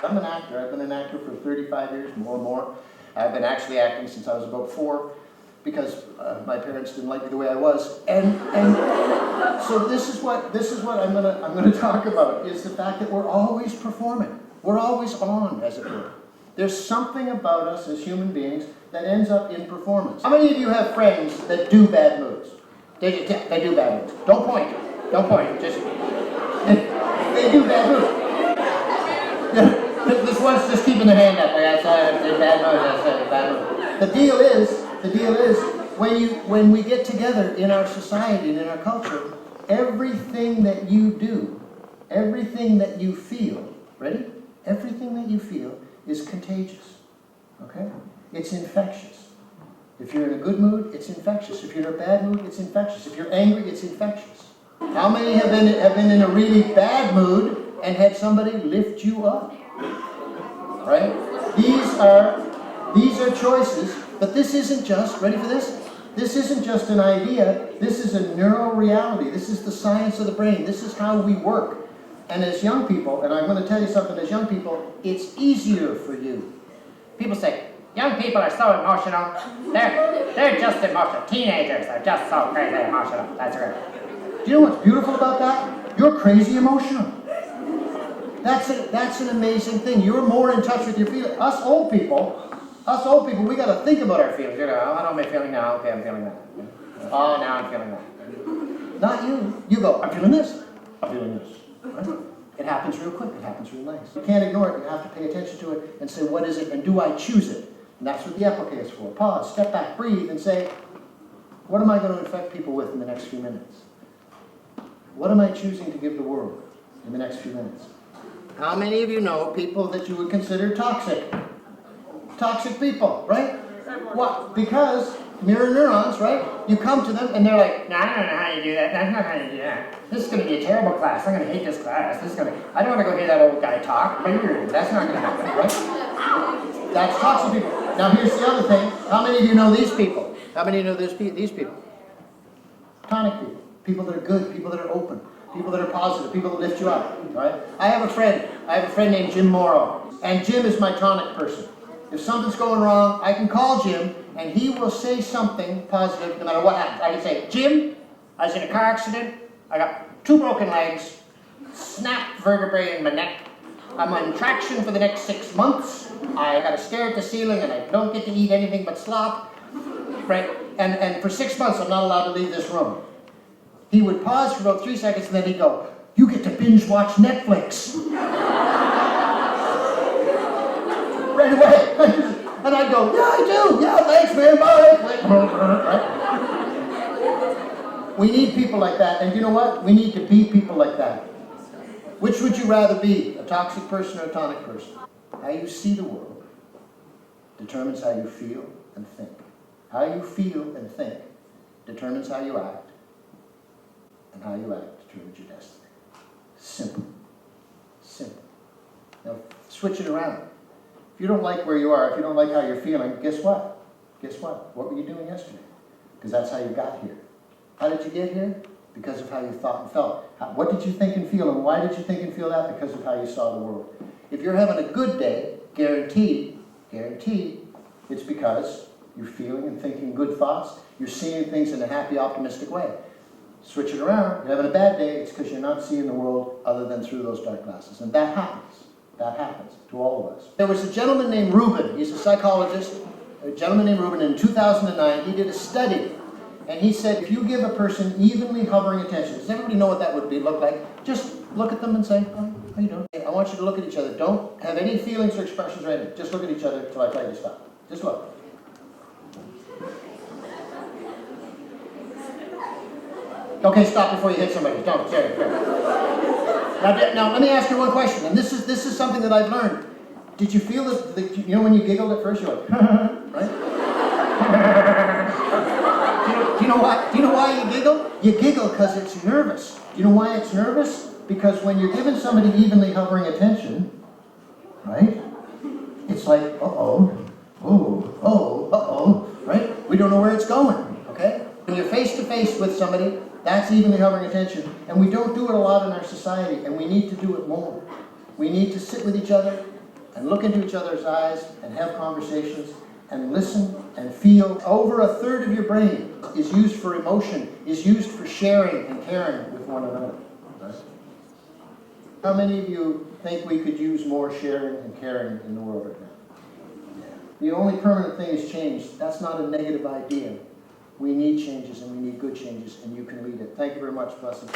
I'm an actor. I've been an actor for 35 years, more and more. I've been actually acting since I was about 4 because my parents didn't like me the way I was. And so this is what I'm gonna talk about, is the fact that we're always performing. We're always on, as it were. There's something about us as human beings that ends up in performance. How many of you have friends that do bad moves? They do bad moves. Don't point. Don't point. Just they do bad moves. This one's just keeping their hand up. Like I saw it in bad mood. I said bad mood. The deal is, when we get together in our society and in our culture, everything that you do, everything that you feel, ready? Everything that you feel is contagious. Okay? It's infectious. If you're in a good mood, it's infectious. If you're in a bad mood, it's infectious. If you're angry, it's infectious. How many have been in a really bad mood and had somebody lift you up? Right? These are choices, but this isn't just, ready for this? This isn't just an idea, this is a neural reality. This is the science of the brain. This is how we work. And as young people, and I'm going to tell you something, as young people, it's easier for you. People say, young people are so emotional. They're just emotional. Teenagers are just so crazy emotional. That's right. Do you know what's beautiful about that? You're crazy emotional. That's an amazing thing. You're more in touch with your feelings. Us old people, we got to think about our feelings. You know, I don't know my feeling now. Okay, I'm feeling that. Oh, now I'm feeling that. Not you. You go, I'm feeling this. I'm feeling this. Right? It happens real quick. It happens real nice. You can't ignore it. You have to pay attention to it and say, what is it? And do I choose it? And that's what the applique is for. Pause, step back, breathe, and say, what am I going to infect people with in the next few minutes? What am I choosing to give the world in the next few minutes? How many of you know people that you would consider toxic? Toxic people, right? What? Because mirror neurons, right? You come to them and they're like, no, I don't know how you do that. That's not how you do that. This is going to be a terrible class. I'm going to hate this class. I don't want to go hear that old guy talk. That's not going to happen, right? That's toxic people. Now here's the other thing. How many of you know these people? How many of you know these people? Tonic people. People that are good. People that are open. People that are positive. People that lift you up, right? I have a friend named Jim Morrow. And Jim is my tonic person. If something's going wrong, I can call Jim, and he will say something positive no matter what happens. I can say, Jim, I was in a car accident. I got 2 broken legs, snapped vertebrae in my neck. I'm on traction for the next 6 months. I got to stare at the ceiling, and I don't get to eat anything but slop. Right? And for 6 months, I'm not allowed to leave this room. He would pause for about 3 seconds, and then he'd go, you get to binge watch Netflix. Right away. And I'd go, yeah, I do. Yeah, thanks, man. Bye. We need people like that. And you know what? We need to be people like that. Which would you rather be, a toxic person or a tonic person? How you see the world determines how you feel and think. How you feel and think determines how you act. And how you act determines your destiny. Simple. Simple. Now, switch it around. If you don't like where you are, if you don't like how you're feeling, guess what? Guess what? What were you doing yesterday? Because that's how you got here. How did you get here? Because of how you thought and felt. What did you think and feel, and why did you think and feel that? Because of how you saw the world. If you're having a good day, guaranteed, it's because you're feeling and thinking good thoughts. You're seeing things in a happy, optimistic way. Switch it around. You're having a bad day, it's because you're not seeing the world other than through those dark glasses. And that happens. That happens to all of us. There was a gentleman named Rubin. He's a psychologist. A gentleman named Rubin. In 2009, he did a study. And he said, if you give a person evenly hovering attention, does everybody know what that would look like? Just look at them and say, oh, how you doing? I want you to look at each other. Don't have any feelings or expressions or anything. Just look at each other until I tell you to stop. Just look. Okay, stop before you hit somebody. Don't. Sorry. Now, let me ask you one question, and this is something that I've learned. Did you feel you know when you giggled at first, you're like, right? Do you know why you giggle? You giggle because it's nervous. Do you know why it's nervous? Because when you're giving somebody evenly hovering attention, right? It's like, right? We don't know where it's going, okay? When you're face to face with somebody, that's evenly hovering attention, and we don't do it a lot in our society, and we need to do it more. We need to sit with each other and look into each other's eyes and have conversations and listen and feel. Over a third of your brain is used for emotion, is used for sharing and caring with one another. Right? How many of you think we could use more sharing and caring in the world right now? The only permanent thing is change. That's not a negative idea. We need changes, and we need good changes, and you can lead it. Thank you very much. Blessings.